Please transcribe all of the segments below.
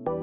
Friends,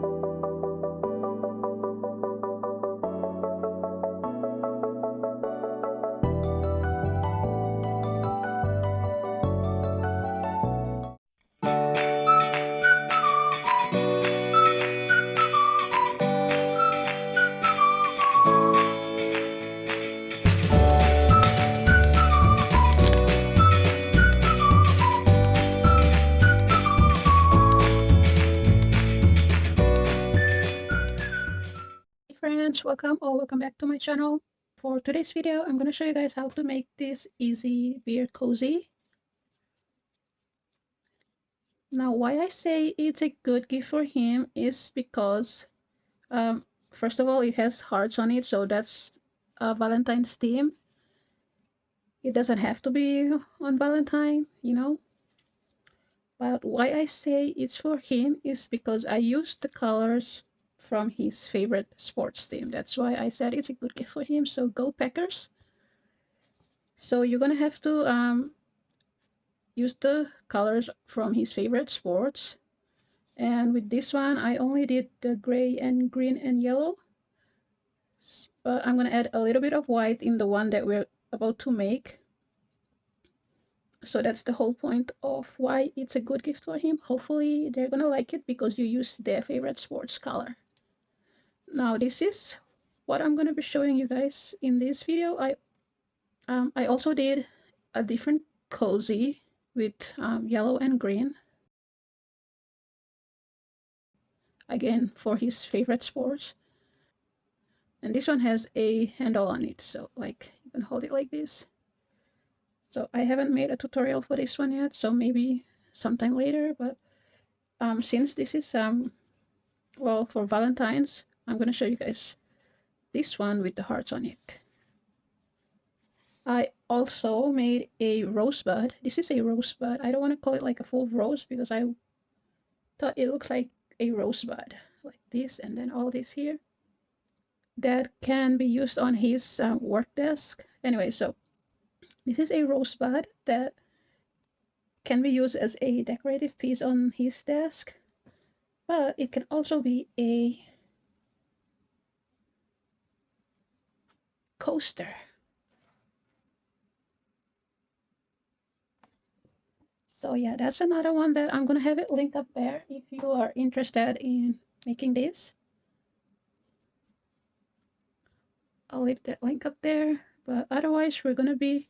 welcome back to my channel. For today's video, I'm going to show you guys how to make this easy beer cozy. Now, why I say it's a good gift for him is because first of all, it has hearts on it, so that's a Valentine's theme. It doesn't have to be on Valentine, you know. But why I say it's for him is because I used the colors from his favorite sports team. That's why I said it's a good gift for him. So go Packers. So you're gonna have to use the colors from his favorite sports. And with this one, I only did the gray and green and yellow. But I'm gonna add a little bit of white in the one that we're about to make. So that's the whole point of why it's a good gift for him. Hopefully they're gonna like it because you use their favorite sports color. Now this is what I'm gonna be showing you guys in this video. I also did a different cozy with yellow and green. Again, for his favorite sports. And this one has a handle on it, so like you can hold it like this. So I haven't made a tutorial for this one yet, so maybe sometime later, but since this is well, for Valentine's, I'm gonna show you guys this one with the hearts on it. I also made a rosebud. This is a rosebud. I don't want to call it like a full rose because I thought it looked like a rosebud, like this, and then all this here. That can be used on his work desk. Anyway, so this is a rosebud that can be used as a decorative piece on his desk, but it can also be a coaster. So yeah, that's another one that I'm gonna have it linked up there if you are interested in making this. I'll leave that link up there, but otherwise we're gonna be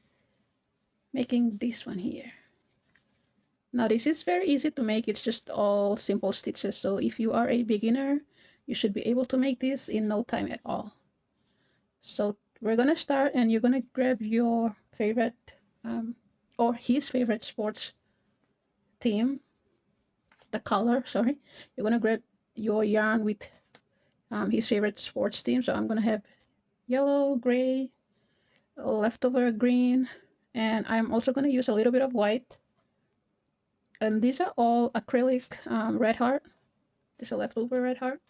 making this one here. Now this is very easy to make. It's just all simple stitches, so if you are a beginner, you should be able to make this in no time at all. So we're gonna start, and you're gonna grab your favorite or his favorite sports theme, the color, sorry. You're gonna grab your yarn with his favorite sports theme. So I'm gonna have yellow, gray, leftover green, and I'm also gonna use a little bit of white. And these are all acrylic red heart. This is a leftover red heart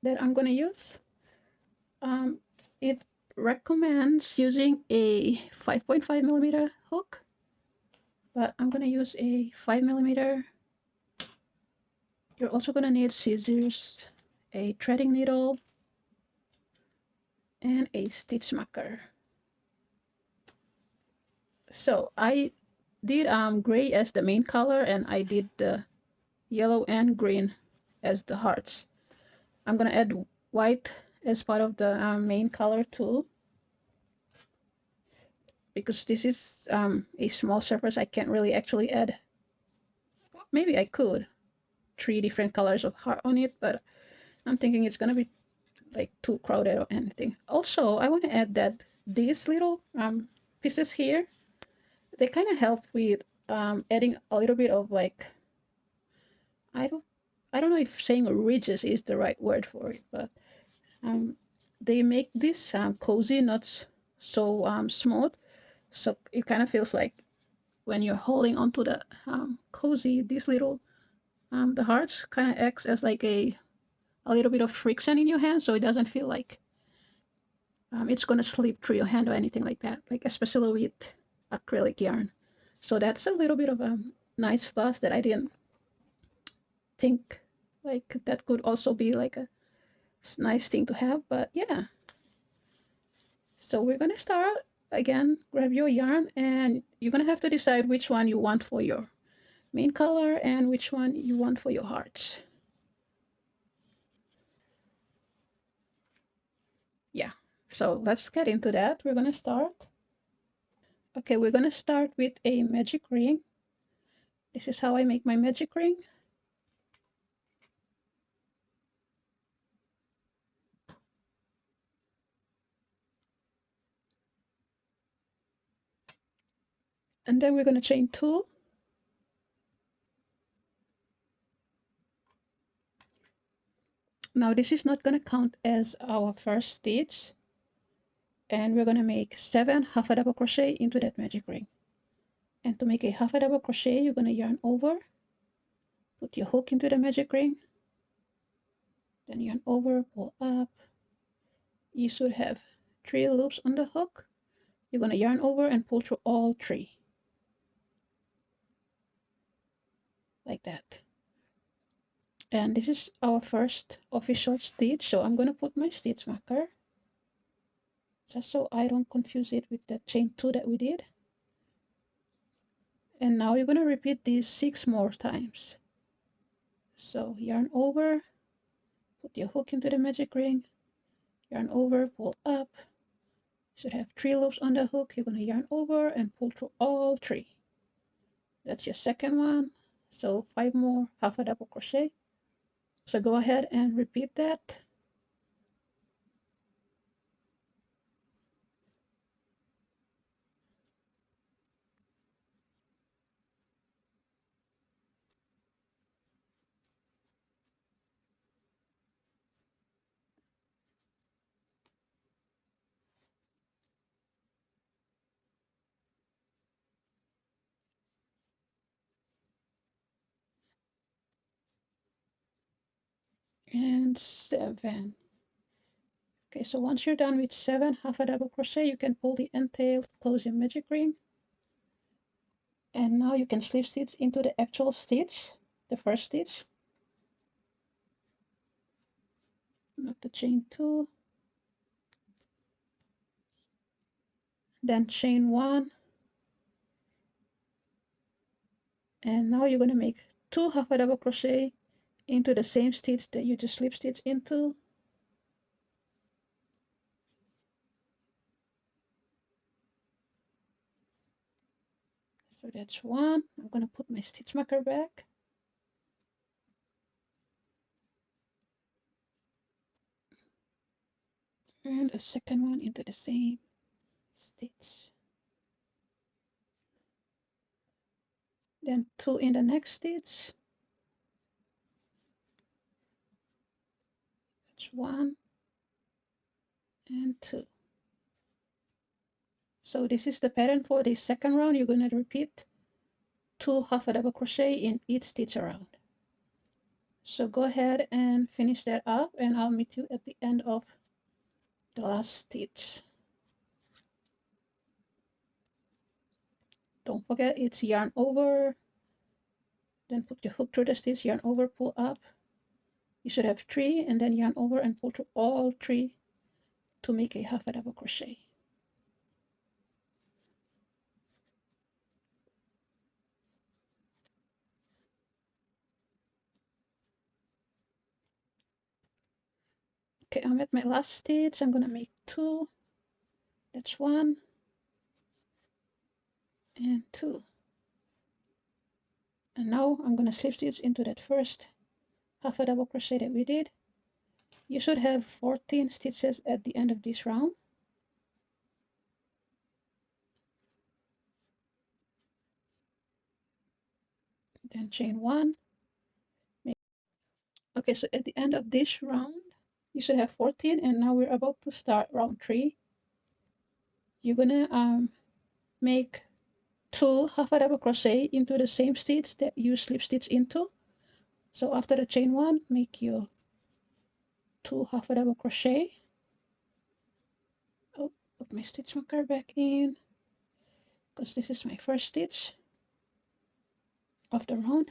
that I'm gonna use. It recommends using a 5.5 millimeter hook, but I'm gonna use a 5 millimeter. You're also gonna need scissors, a threading needle, and a stitch marker. So I did gray as the main color, and I did the yellow and green as the hearts. I'm gonna add white as part of the main color too, because this is a small surface. I can't really actually add, maybe I could, 3 different colors of heart on it, but I'm thinking it's gonna be like too crowded or anything. Also, I want to add that these little pieces here, they kind of help with adding a little bit of like, I don't know if saying ridges is the right word for it, but they make this cozy, not so smooth, so it kind of feels like when you're holding onto the cozy, these little the hearts kind of acts as like a little bit of friction in your hand, so it doesn't feel like it's gonna slip through your hand or anything like that, like especially with acrylic yarn. So that's a little bit of a nice fuss that I didn't think Like that could also be like a nice thing to have, but yeah. So we're gonna start again. Grab your yarn and you're gonna have to decide which one you want for your main color and which one you want for your hearts. Yeah, so let's get into that. We're gonna start. Okay, we're gonna start with a magic ring. This is how I make my magic ring. And then we're gonna chain 2. Now this is not gonna count as our first stitch, and we're gonna make 7 half a double crochet into that magic ring. And to make a half a double crochet, you're gonna yarn over, put your hook into the magic ring, then yarn over, pull up. You should have 3 loops on the hook. You're gonna yarn over and pull through all 3, like that. And this is our first official stitch, so I'm gonna put my stitch marker just so I don't confuse it with the chain 2 that we did. And now you're gonna repeat these 6 more times. So yarn over, put your hook into the magic ring, yarn over, pull up. You should have 3 loops on the hook. You're gonna yarn over and pull through all 3. That's your second one. So 5 more half a double crochet. So go ahead and repeat that. And 7. Okay, so once you're done with 7 half a double crochet, you can pull the end tail, close your magic ring, and now you can slip stitch into the actual stitch, the first stitch, not the chain 2, then chain 1, and now you're going to make 2 half a double crochet into the same stitch that you just slip stitch into. So that's 1. I'm going to put my stitch marker back. And a second one into the same stitch. Then 2 in the next stitch. That's 1 and 2. So this is the pattern for the second round. You're going to repeat 2 half a double crochet in each stitch around. So go ahead and finish that up, and I'll meet you at the end of the last stitch. Don't forget, it's yarn over, then put your hook through the stitch, yarn over, pull up. You should have 3, and then yarn over and pull through all 3 to make a half a double crochet. Okay, I'm at my last stitch. I'm gonna make 2. That's 1 and 2. And now I'm gonna slip stitch into that first half a double crochet that we did. You should have 14 stitches at the end of this round. Then chain 1. Okay, so at the end of this round, you should have 14, and now we're about to start round 3. You're gonna make 2 half a double crochet into the same stitch that you slip stitch into. So after the chain 1, make your 2 half a double crochet. Oh, put my stitch marker back in, because this is my first stitch of the round.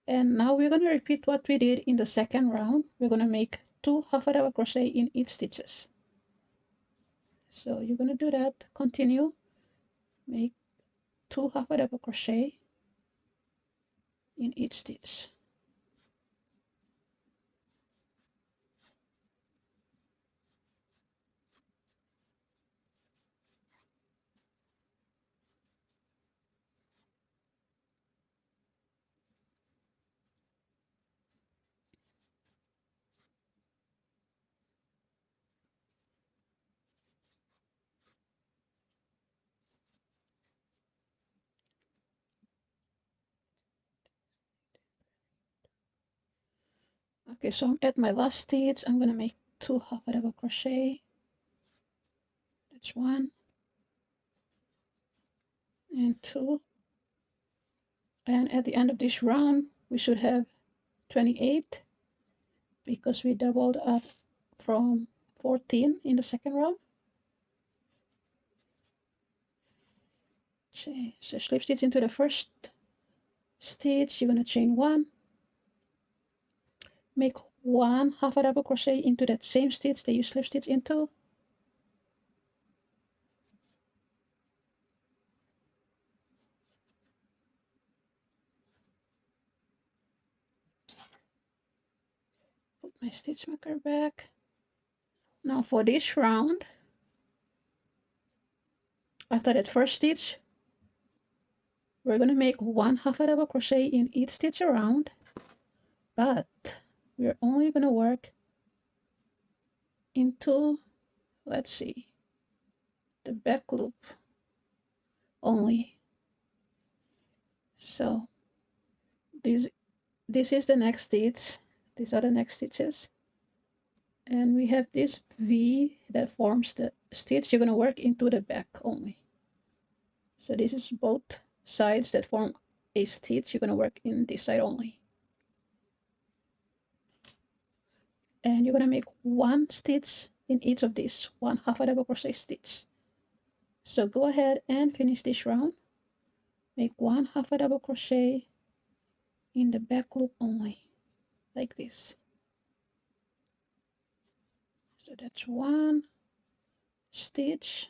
And now we're going to repeat what we did in the second round. We're going to make 2 half a double crochet in each stitches. So you're going to do that, continue, make 2 half a double crochet in each stitch. Okay, so I'm at my last stitch. I'm going to make 2 half a double crochet. That's 1 and 2. And at the end of this round, we should have 28 because we doubled up from 14 in the second round. Okay, so slip stitch into the first stitch, you're going to chain 1, make 1 half a double crochet into that same stitch that you slip stitch into, put my stitch marker back. Now for this round, after that first stitch, we're going to make 1 half a double crochet in each stitch around, but we're only going to work into, let's see, the back loop only. So this is the next stitch, these are the next stitches, and we have this V that forms the stitch you're going to work into the back only. So this is both sides that form a stitch you're going to work in this side only. And you're going to make 1 stitch in each of these, 1 half a double crochet stitch. So go ahead and finish this round. Make 1 half a double crochet in the back loop only, like this. So that's 1 stitch,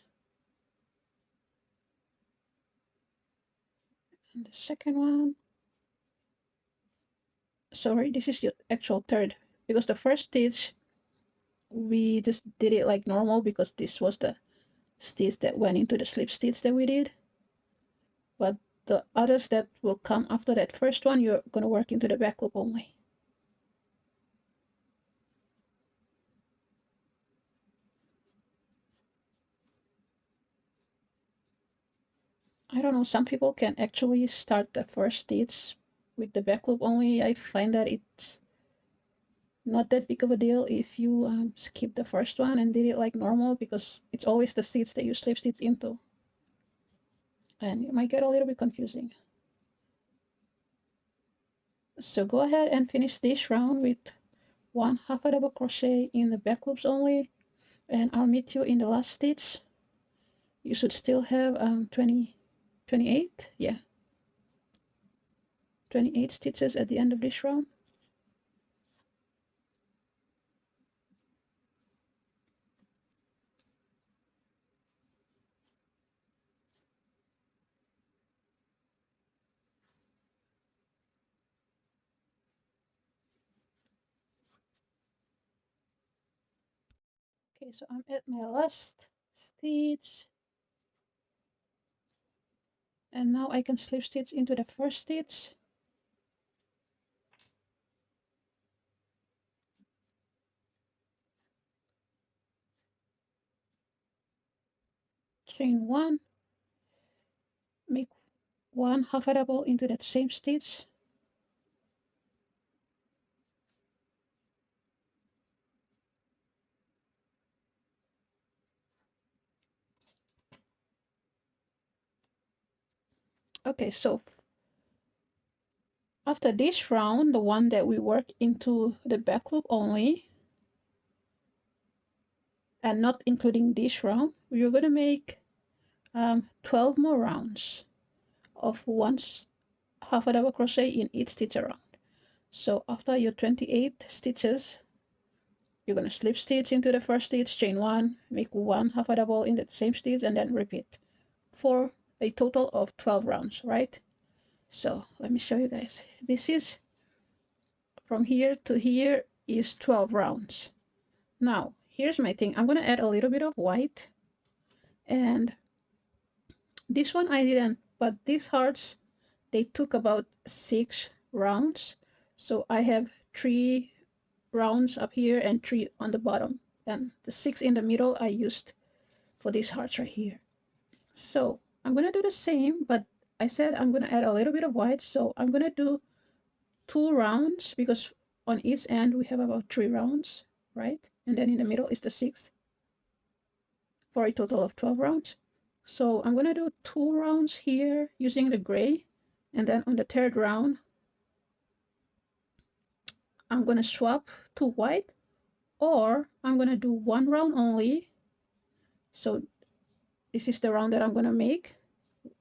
and the second one, sorry, this is your actual third, because the first stitch we just did it like normal because this was the stitch that went into the slip stitch that we did, but the others that will come after that first one, you're going to work into the back loop only. I don't know, some people can actually start the first stitch with the back loop only. I find that it's not that big of a deal if you skip the first one and did it like normal, because it's always the stitch that you slip stitch into, and it might get a little bit confusing. So go ahead and finish this round with 1 half a double crochet in the back loops only, and I'll meet you in the last stitch. You should still have 28, yeah, 28 stitches at the end of this round. Okay, so I'm at my last stitch, and now I can slip stitch into the first stitch, chain 1, make 1 half a double into that same stitch, okay. So after this round, the one that we work into the back loop only and not including this round, we're going to make 12 more rounds of 1 half a double crochet in each stitch around. So after your 28 stitches, you're going to slip stitch into the first stitch, chain one, make one half a double in the same stitch, and then repeat for a total of 12 rounds, right? So let me show you guys. This is from here to here is 12 rounds. Now here's my thing. I'm going to add a little bit of white, and this one I didn't, but these hearts, they took about 6 rounds. So I have 3 rounds up here and 3 on the bottom, and the 6 in the middle I used for these hearts right here. So I'm gonna do the same, but I said I'm gonna add a little bit of white, so I'm gonna do 2 rounds, because on each end we have about 3 rounds, right? And then in the middle is the 6th, for a total of 12 rounds. So I'm gonna do 2 rounds here using the gray, and then on the 3rd round I'm gonna swap to white, or I'm gonna do 1 round only. So this is the round that I'm gonna make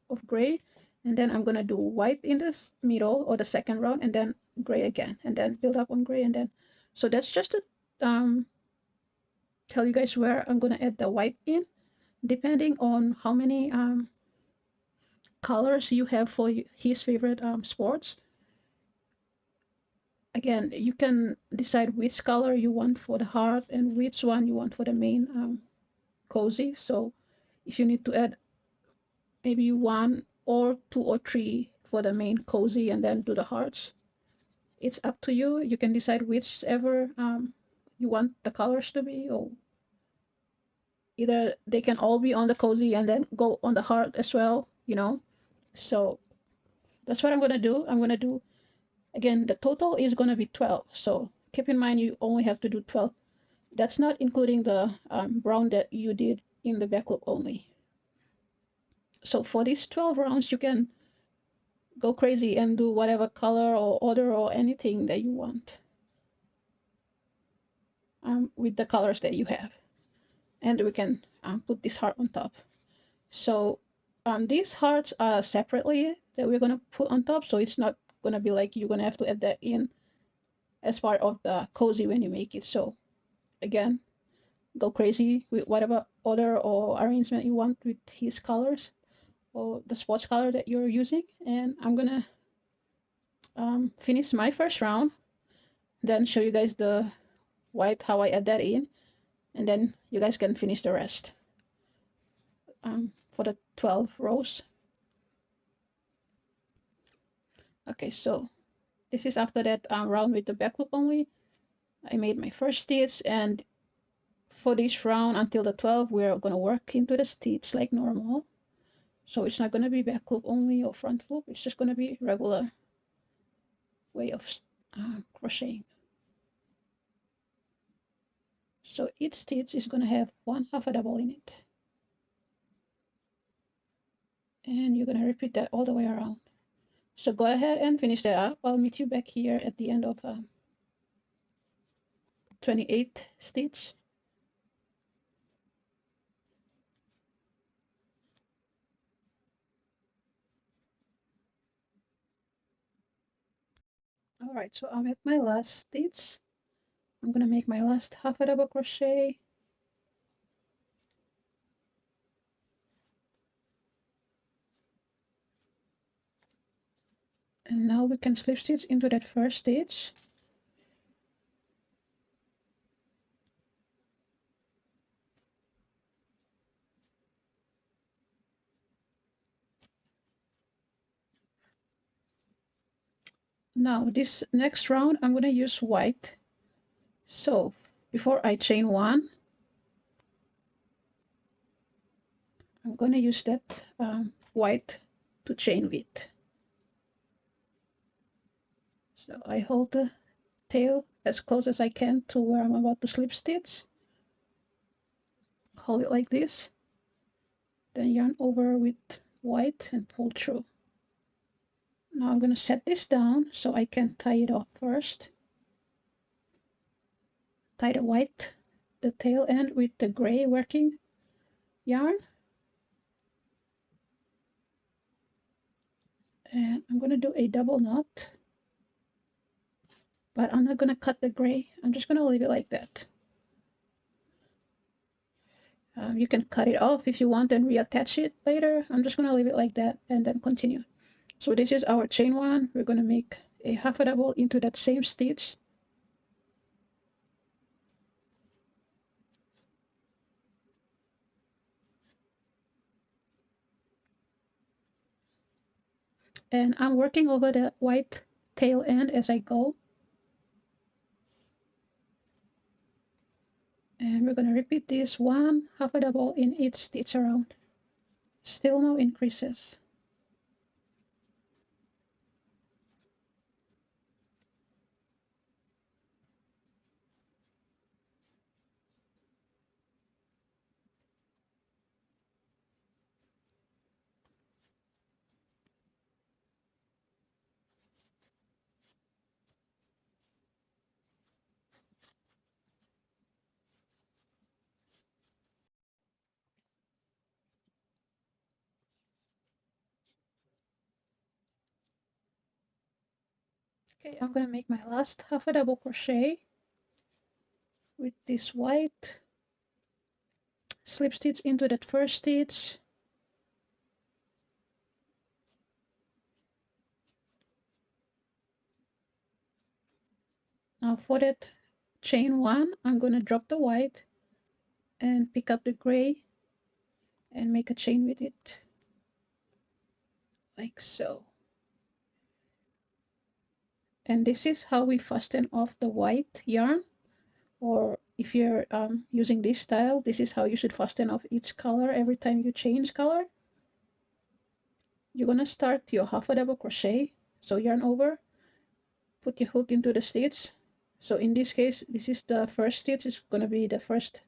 of gray, and then I'm gonna do white in this middle, or the 2nd round, and then gray again, and then build up on gray, and then, so that's just to tell you guys where I'm gonna add the white in, depending on how many colors you have for his favorite sports. Again, you can decide which color you want for the heart and which one you want for the main cozy. So if you need to add maybe 1 or 2 or 3 for the main cozy and then do the hearts, it's up to you. You can decide whichever you want the colors to be, or either they can all be on the cozy and then go on the heart as well, you know. So that's what I'm gonna do. I'm gonna do, again, the total is gonna be 12, so keep in mind you only have to do 12. That's not including the brown that you did in the back loop only. So for these 12 rounds you can go crazy and do whatever color or order or anything that you want with the colors that you have. And we can put this heart on top. So these hearts are separately that we're gonna put on top, so it's not gonna be like you're gonna have to add that in as part of the cozy when you make it. So again, go crazy with whatever order or arrangement you want with his colors or the sports color that you're using. And I'm gonna finish my first round, then show you guys the white, how I add that in, and then you guys can finish the rest for the 12 rows. Okay, so this is after that round with the back loop only. I made my first stitch, and for this round until the 12 we're gonna work into the stitch like normal. So it's not gonna be back loop only or front loop, it's just gonna be regular way of crocheting. So each stitch is gonna have 1 half a double in it, and you're gonna repeat that all the way around. So go ahead and finish that up. I'll meet you back here at the end of 28 stitch. All right, so I'm at my last stitch. I'm gonna make my last half a double crochet, and now we can slip stitch into that first stitch. Now this next round I'm gonna use white. So before I chain 1, I'm gonna use that white to chain with. So I hold the tail as close as I can to where I'm about to slip stitch. Hold it like this, then yarn over with white and pull through. Now I'm gonna set this down so I can tie it off first. Tie the tail end with the gray working yarn. And I'm gonna do a double knot. but I'm not gonna cut the gray. I'm just gonna leave it like that. You can cut it off if you want and reattach it later. I'm just gonna leave it like that and then continue. So this is our chain one. We're gonna make a half a double into that same stitch. And I'm working over the white tail end as I go. And we're gonna repeat this one half a double in each stitch around. Still no increases. Okay, I'm gonna make my last half a double crochet with this white, slip stitch into that first stitch, now for that chain one I'm gonna drop the white and pick up the gray and make a chain with it like so. And this is how we fasten off the white yarn, or if you're using this style, this is how you should fasten off each color every time you change color. You're gonna start your half a double crochet, so yarn over, put your hook into the stitch. So in this case, this is the first stitch. It's gonna be the first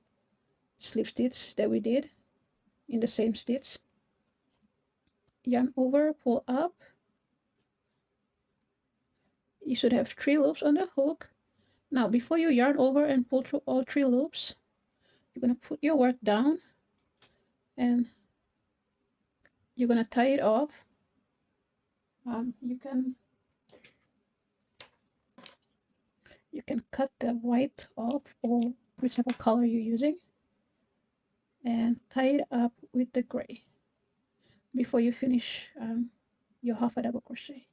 slip stitch that we did in the same stitch. Yarn over, pull up. You should have 3 loops on the hook. Now before you yarn over and pull through all 3 loops, you're gonna put your work down and you're gonna tie it off. You can cut the white off, or whichever color you're using, and tie it up with the gray before you finish your half a double crochet.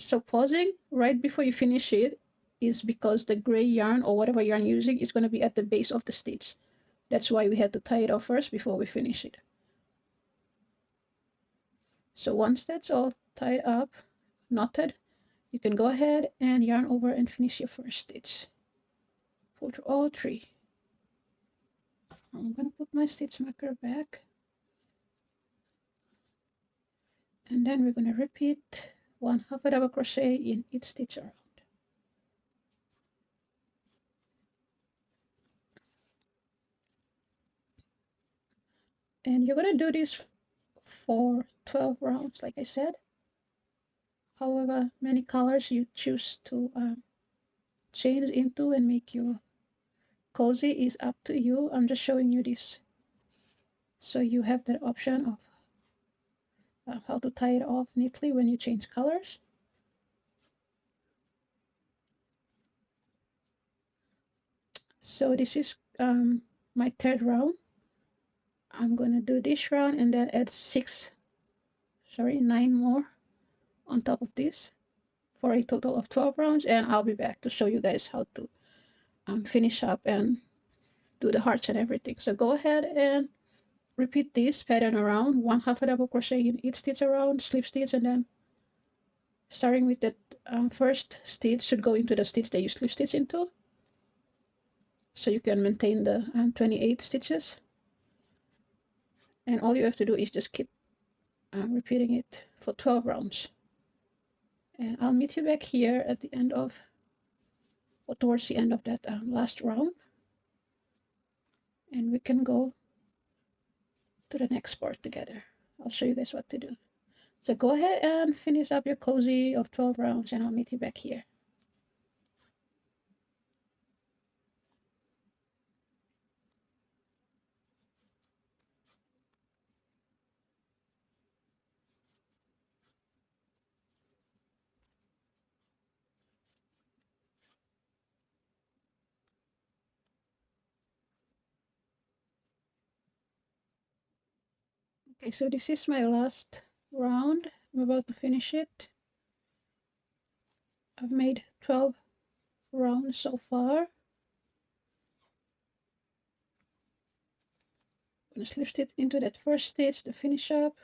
So pausing right before you finish it is because the gray yarn or whatever yarn you're using is going to be at the base of the stitch. That's why we had to tie it off first before we finish it. So once that's all tied up, knotted, you can go ahead and yarn over and finish your first stitch. Pull through all 3. I'm going to put my stitch marker back. And then we're going to repeat 1 half a double crochet in each stitch around. And you're going to do this for 12 rounds, like I said. However many colors you choose to change into and make your cozy is up to you. I'm just showing you this so you have that option of how to tie it off neatly when you change colors. So this is my 3rd round. I'm gonna do this round and then add 9 more on top of this for a total of 12 rounds, and I'll be back to show you guys how to finish up and do the hearts and everything. So go ahead and repeat this pattern around, 1 half a double crochet in each stitch around, slip stitch, and then starting with that first stitch should go into the stitch that you slip stitch into, so you can maintain the 28 stitches. And all you have to do is just keep repeating it for 12 rounds. And I'll meet you back here at the end of, or towards the end of that last round, and we can go to the next part together. I'll show you guys what to do. So go ahead and finish up your cozy of 12 rounds, and I'll meet you back here. Okay, so this is my last round. I'm about to finish it. I've made 12 rounds so far. I'm gonna slip stitch into that first stitch to finish up.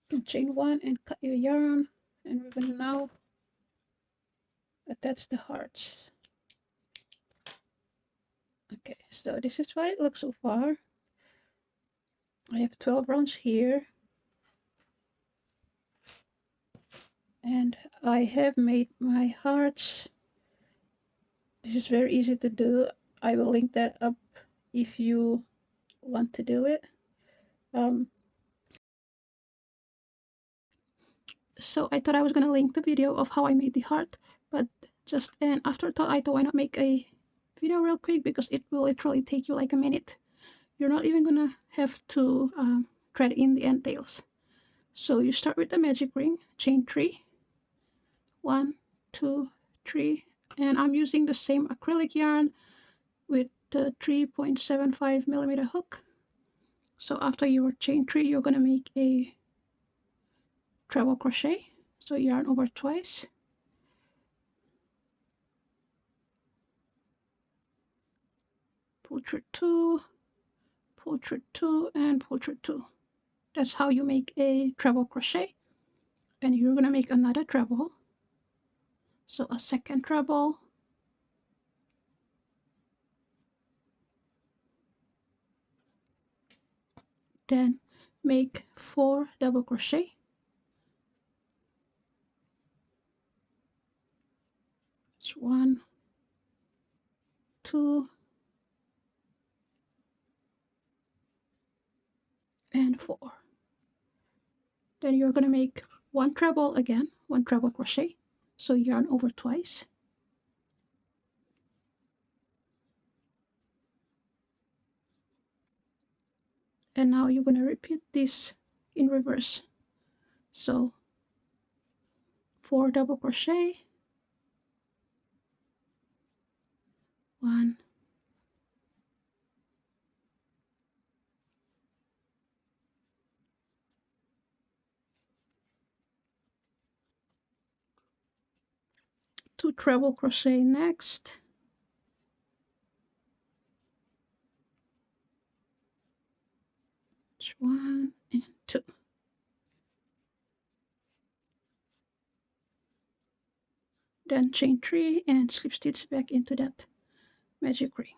You can chain one and cut your yarn, and we're gonna now attach the hearts. Okay, so this is what it looks so far. I have 12 rounds here, and I have made my hearts. This is very easy to do. I will link that up if you want to do it. So I thought I was gonna link the video of how I made the heart, but just an afterthought, I thought why not make a video real quick, because it will literally take you like a minute. You're not even gonna have to thread in the end tails. So you start with the magic ring, chain 3, 1, 2, 3, and I'm using the same acrylic yarn with the 3.75 millimeter hook. So after your chain 3, you're gonna make a treble crochet. So yarn over twice, pull through 2, pull through 2, and pull through 2. That's how you make a treble crochet. And you're gonna make another treble, so a second treble, then make 4 double crochet, it's 1, 2, and 4. Then you're gonna make 1 treble again, 1 treble crochet, so yarn over twice, and now you're gonna repeat this in reverse. So 4 double crochet, 1, 2 treble crochet next, it's 1 and 2. Then chain 3 and slip stitch back into that magic ring.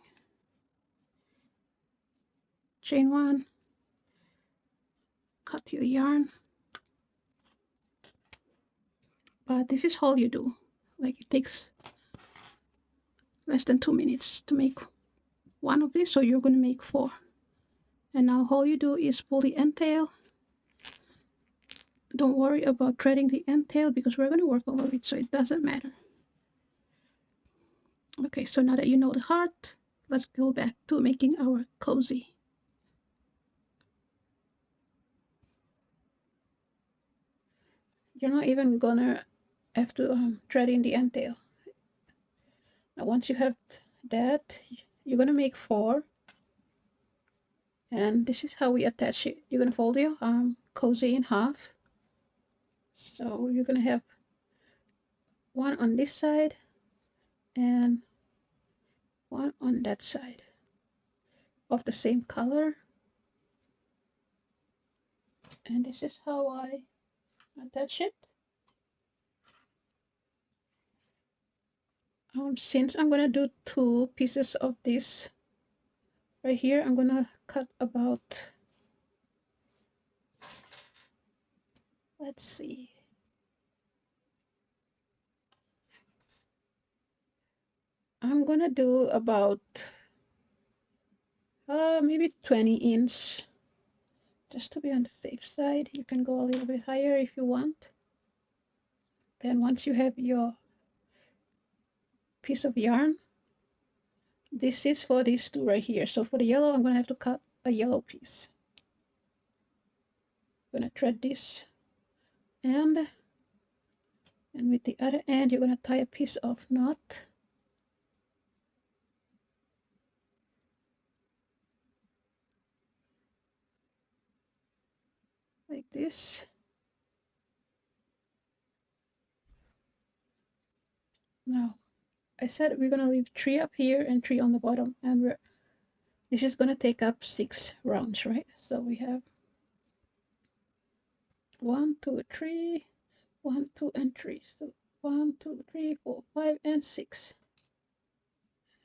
Chain 1, cut your yarn, but this is all you do. Like, it takes less than 2 minutes to make one of these, so you're going to make 4. And now all you do is pull the end tail. Don't worry about threading the end tail because we're going to work over it, so it doesn't matter. Okay, so now that you know the heart, let's go back to making our cozy. You're not even gonna have to thread in the end tail. Now once you have that, you're gonna make 4, and this is how we attach it. You're gonna fold your cozy in half, so you're gonna have one on this side and one on that side of the same color, and this is how I attach it. Since I'm gonna do 2 pieces of this right here, I'm gonna cut about, let's see, I'm gonna do about maybe 20" just to be on the safe side. You can go a little bit higher if you want. Then once you have your piece of yarn, this is for these 2 right here. So for the yellow, I'm gonna have to cut a yellow piece. I'm gonna thread this end, and with the other end you're gonna tie a piece of knot. like this. Now, I said we're gonna leave 3 up here and 3 on the bottom, and this is gonna take up 6 rounds, right? So we have 1, 2, 3, 1, 2, and 3. So 1, 2, 3, 4, 5, and 6.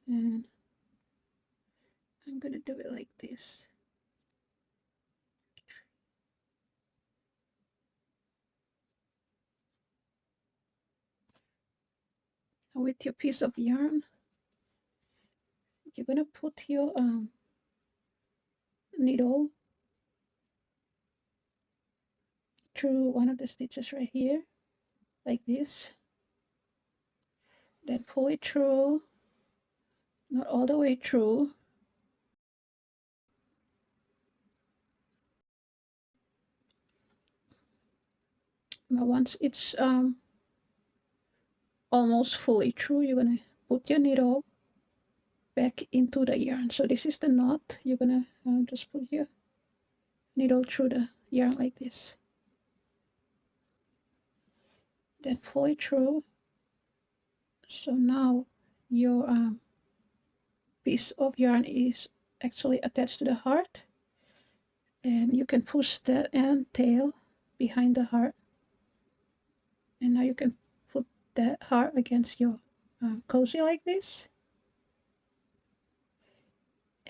And I'm gonna do it like this. With your piece of yarn, you're gonna put your needle through one of the stitches right here, like this. Then pull it through, not all the way through. Now once it's almost fully through, you're gonna put your needle back into the yarn. So this is the knot. You're gonna just put your needle through the yarn like this. Then pull it through. So now your piece of yarn is actually attached to the heart, and you can push the end tail behind the heart, and now you can put that heart against your cozy like this,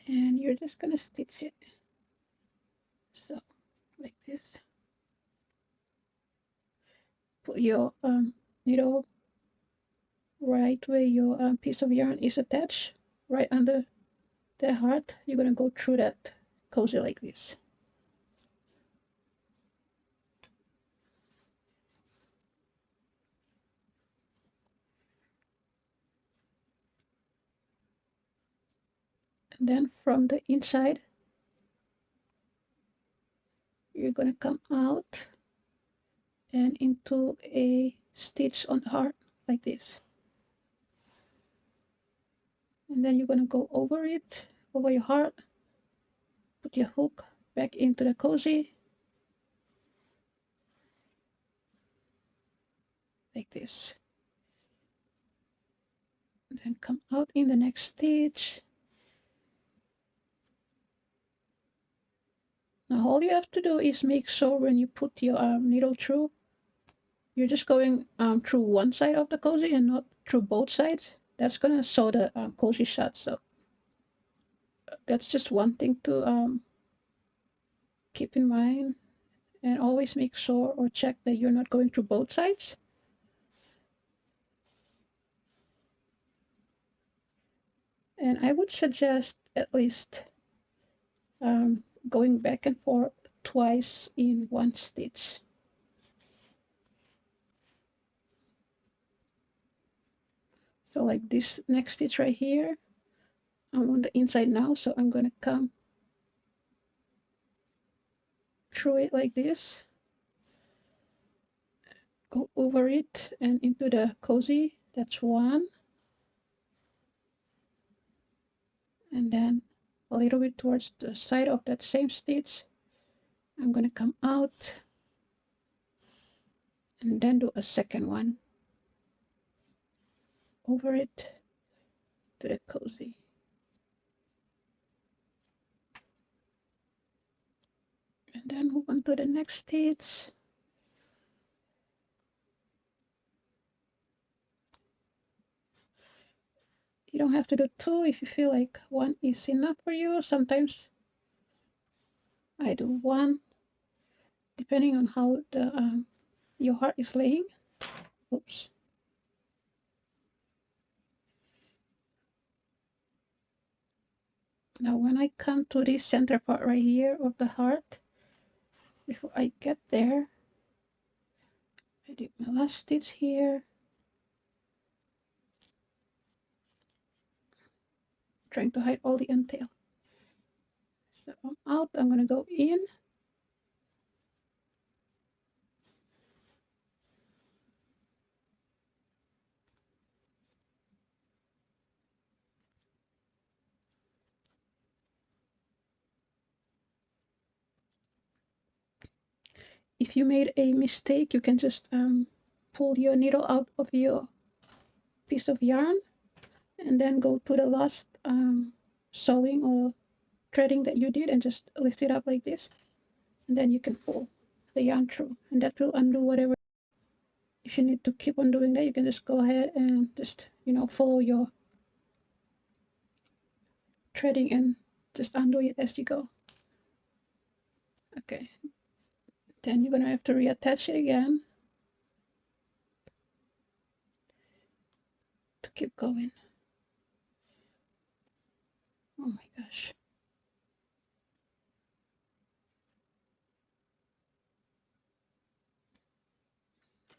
and you're just gonna stitch it, so like this. Put your needle right where your piece of yarn is attached, right under the heart. You're gonna go through that cozy like this. And then from the inside, you're gonna come out and into a stitch on the heart like this. And then you're gonna go over it, over your heart, put your hook back into the cozy like this. And then come out in the next stitch. Now all you have to do is make sure when you put your needle through, you're just going through one side of the cozy and not through both sides. That's gonna sew the cozy shut. So that's just one thing to keep in mind, and always make sure or check that you're not going through both sides. And I would suggest at least going back and forth twice in one stitch. So like this next stitch right here, I'm on the inside now, so I'm gonna come through it like this, go over it and into the cozy. That's one. And then a little bit towards the side of that same stitch, I'm gonna come out and then do a second one over it to the cozy. And then move on to the next stitch. You don't have to do two if you feel like one is enough for you. Sometimes I do one, depending on how the your heart is laying. Oops. Now when I come to this center part right here of the heart, before I get there, I do my last stitch here, trying to hide all the entail. So I'm out, I'm gonna go in. if you made a mistake, you can just pull your needle out of your piece of yarn and then go to the last sewing or threading that you did and just lift it up like this, and then you can pull the yarn through, and that will undo whatever. If you need to keep on doing that, you can just go ahead and just, you know, follow your threading and just undo it as you go. Okay, then you're gonna have to reattach it again to keep going. Oh my gosh.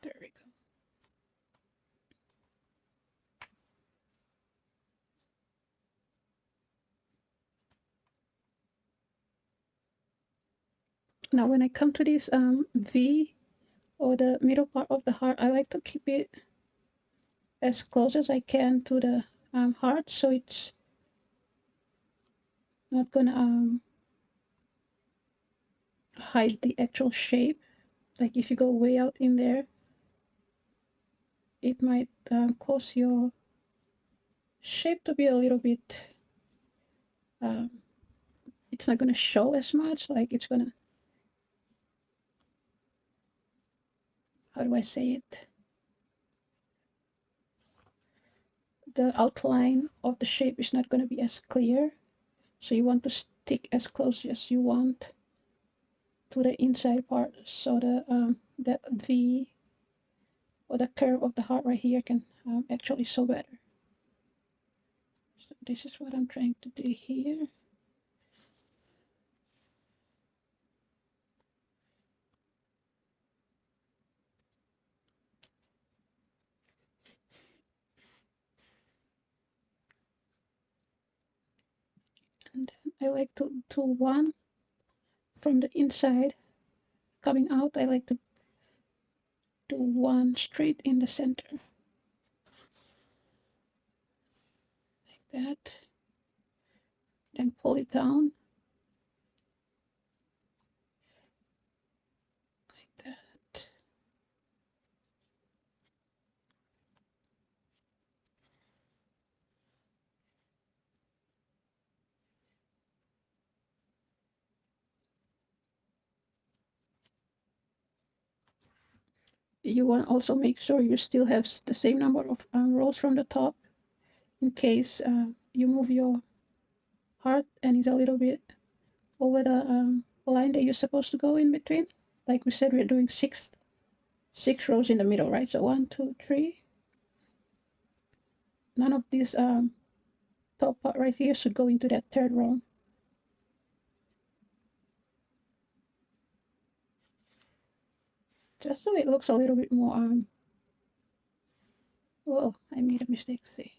There we go. Now when I come to this V or the middle part of the heart, I like to keep it as close as I can to the heart, so it's not gonna hide the actual shape. Like if you go way out in there, it might cause your shape to be a little bit, it's not gonna show as much, like it's gonna, how do I say it? The outline of the shape is not gonna be as clear. So you want to stick as close as you want to the inside part, so that V or the curve of the heart right here can actually show better. So this is what I'm trying to do here. And then I like to do one from the inside coming out. I like to do one straight in the center, like that. Then pull it down like that. You want to also make sure you still have the same number of rows from the top, in case you move your heart and it's a little bit over the line that you're supposed to go in between. Like we said, we're doing six rows in the middle, right? So 1, 2, 3. None of this top part right here should go into that third row. Just so it looks a little bit more whoa, I made a mistake. See,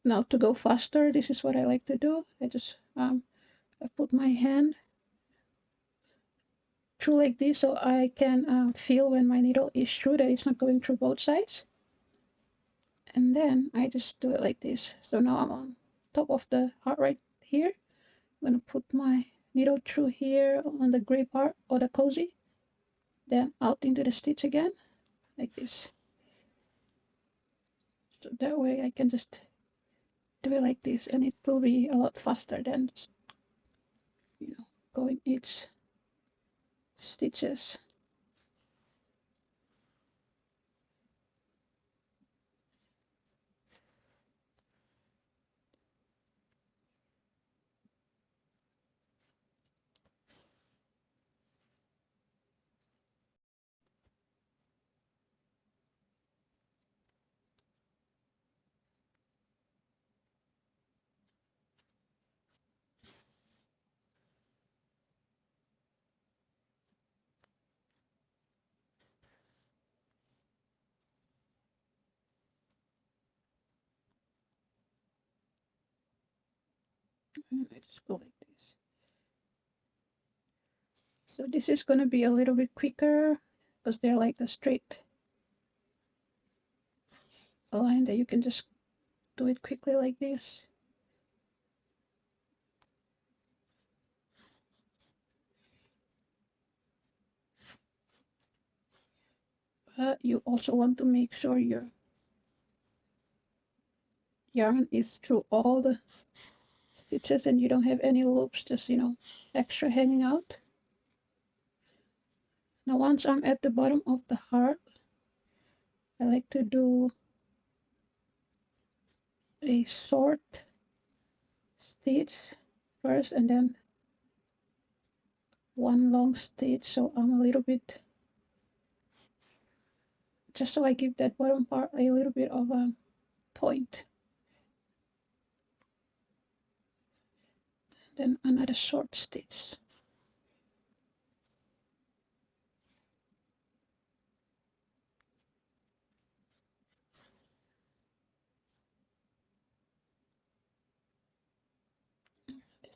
now to go faster, this is what I like to do. I just I put my hand through like this, so I can feel when my needle is through, that it's not going through both sides. And then I just do it like this. So now I'm on top of the heart right here. I'm gonna put my needle through here on the gray part or the cozy, then out into the stitch again, like this. So that way I can just do it like this, and it will be a lot faster than just, you know, going each stitches. And I just go like this. So this is going to be a little bit quicker because they're like a straight line that you can just do it quickly like this. But you also want to make sure your yarn is through all the stitches and you don't have any loops, just, you know, extra hanging out. Now once I'm at the bottom of the heart, I like to do a short stitch first and then one long stitch, so I'm a little bit, just so I give that bottom part a little bit of a point. Then another short stitch.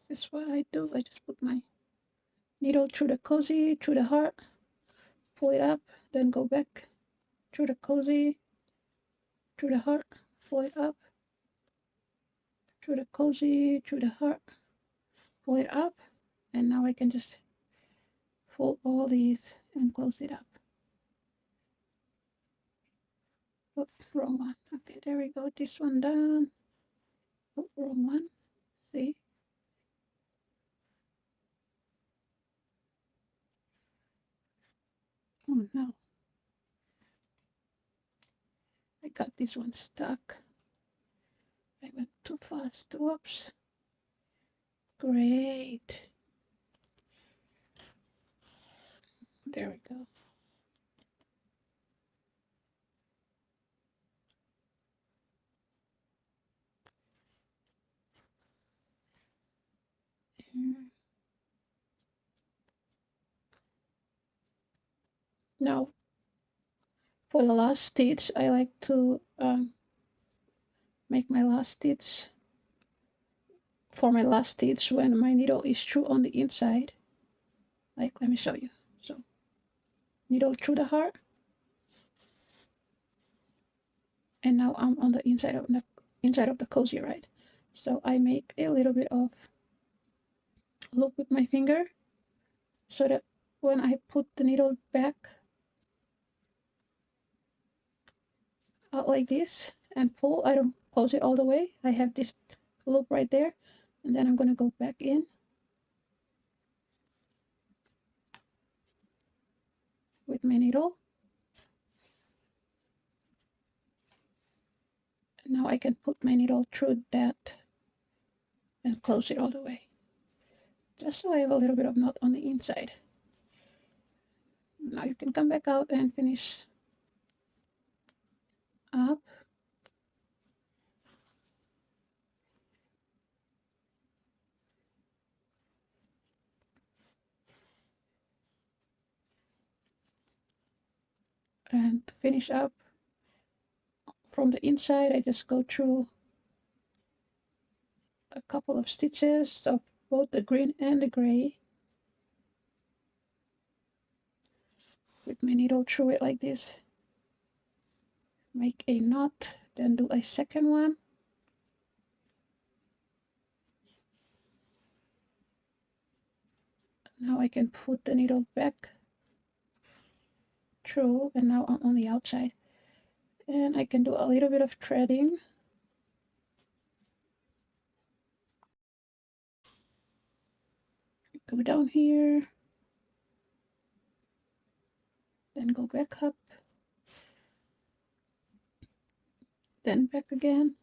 This is what I do. I just put my needle through the cozy, through the heart, pull it up, then go back through the cozy, through the heart, pull it up, through the cozy, through the heart, pull it up, and now I can just fold all these and close it up. Oh, wrong one. Okay, there we go. This one down. Oh, wrong one. See? Oh no. I got this one stuck. I went too fast. Whoops. Great. There we go. Now, for the last stitch, I like to make my last stitch. For my last stitch, when my needle is through on the inside, like, let me show you. So, needle through the heart, and now I'm on the inside of the cozy, right? So I make a little bit of loop with my finger, so that when I put the needle back out like this and pull, I don't close it all the way. I have this loop right there, and then I'm going to go back in with my needle. And now I can put my needle through that and close it all the way, just so I have a little bit of knot on the inside. Now you can come back out and finish up. And to finish up from the inside, I just go through a couple of stitches of both the green and the gray with my needle through it like this. Make a knot, then do a second one. Now I can put the needle back through, and now I'm on the outside. And I can do a little bit of threading. Go down here, then go back up, then back again.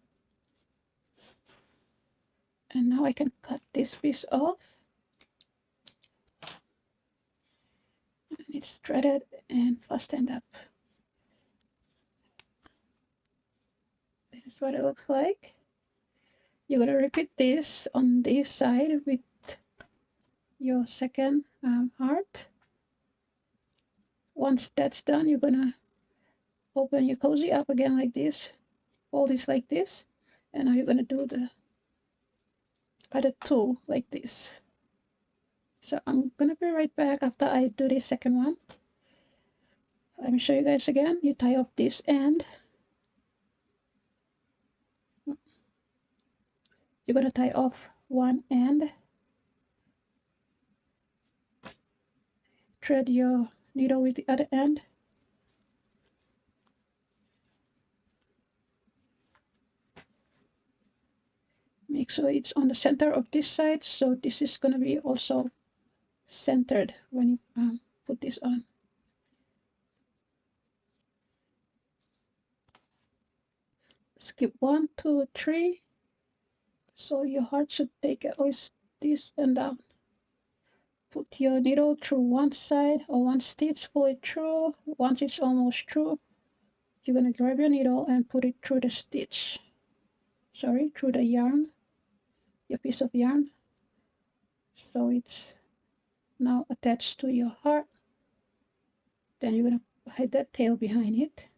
And now I can cut this piece off. And it's threaded and fastened up. This is what it looks like. You're gonna repeat this on this side with your second heart. Once that's done, you're gonna open your cozy up again like this, fold this like this, and now you're gonna do the other two like this. So I'm gonna be right back after I do the second one. Let me show you guys again. You tie off this end. You're gonna tie off one end, thread your needle with the other end, make sure it's on the center of this side, so this is gonna be also centered when you put this on. Skip 1, 2, 3. So your heart should take at least this and down. Put your needle through one side or one stitch, pull it through. Once it's almost through, you're gonna grab your needle and put it through the stitch. Sorry, through the yarn, your piece of yarn. So it's now attached to your heart. Then you're gonna hide that tail behind it.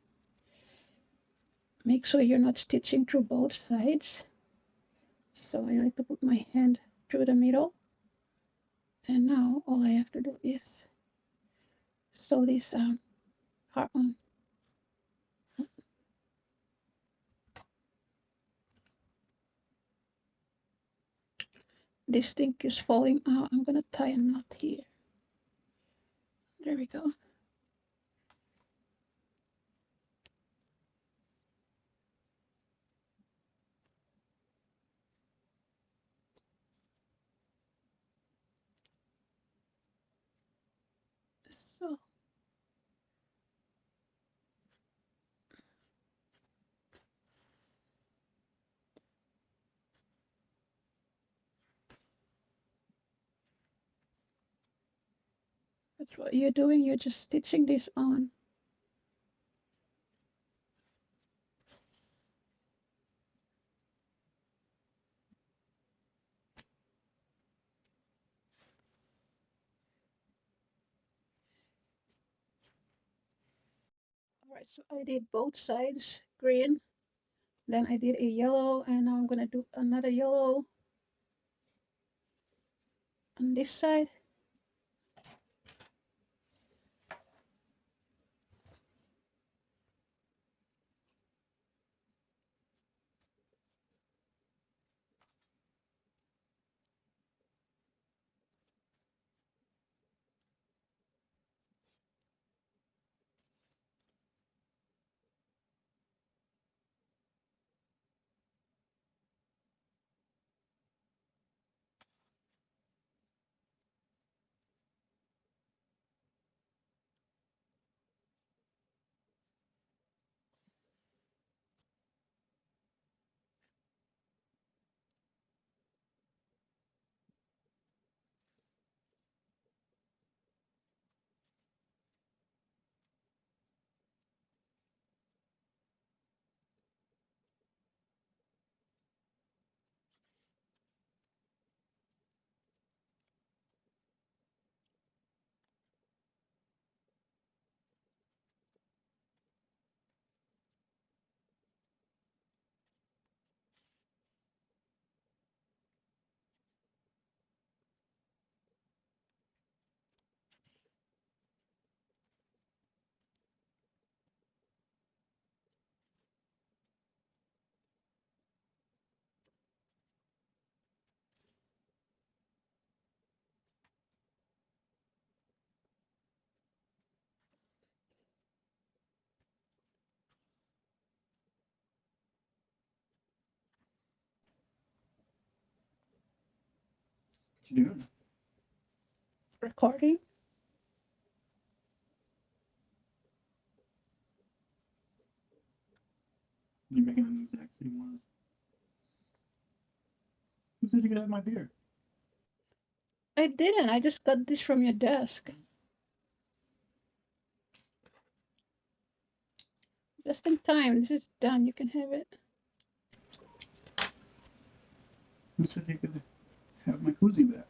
Make sure you're not stitching through both sides. So I like to put my hand through the middle. And now all I have to do is sew this heart on. This thing is falling out. I'm gonna tie a knot here. There we go. So that's what you're doing. You're just stitching this on. All right, so I did both sides green. Then I did a yellow, and now I'm gonna do another yellow on this side. What you doing? Recording. You're making the exact same ones. Who said you could have my beer? I didn't. I just got this from your desk. Just in time. This is done. You can have it. Who said you could have my koozie back?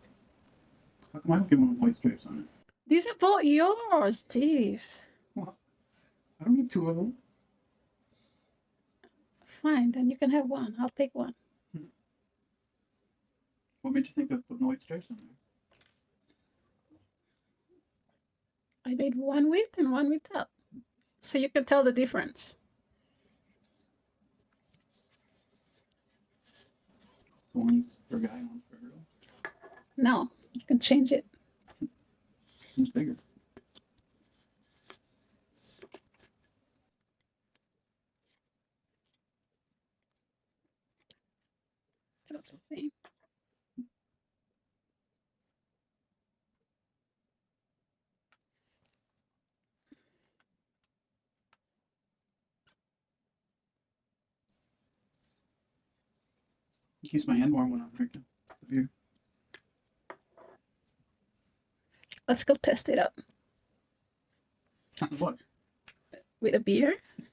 How come I don't get one with white stripes on it? These are both yours. Jeez. Well, I don't need two of them. Fine, then you can have one. I'll take one. Well, What made you think of putting the white stripes on there? I made one with and one without, so you can tell the difference. So one's for a guy, one's for a girl. No, you can change it. Who's bigger? It's about the same. It keeps my hand warm when I'm drinking the beer. Let's go test it out What? with a beer. I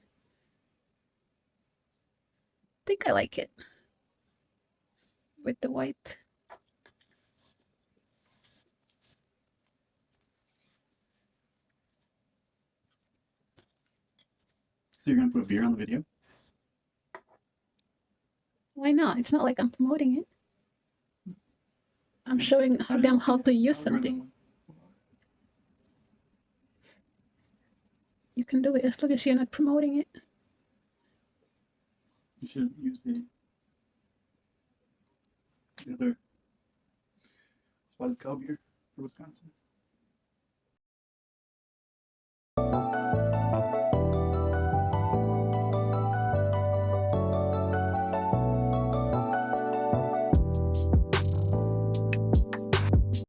think I like it with the white. So you're gonna put a beer on the video? Why not? It's not like I'm promoting it. I'm showing them how to use something. You can do it as long as you're not promoting it. You should use the other spotted cow beer for Wisconsin.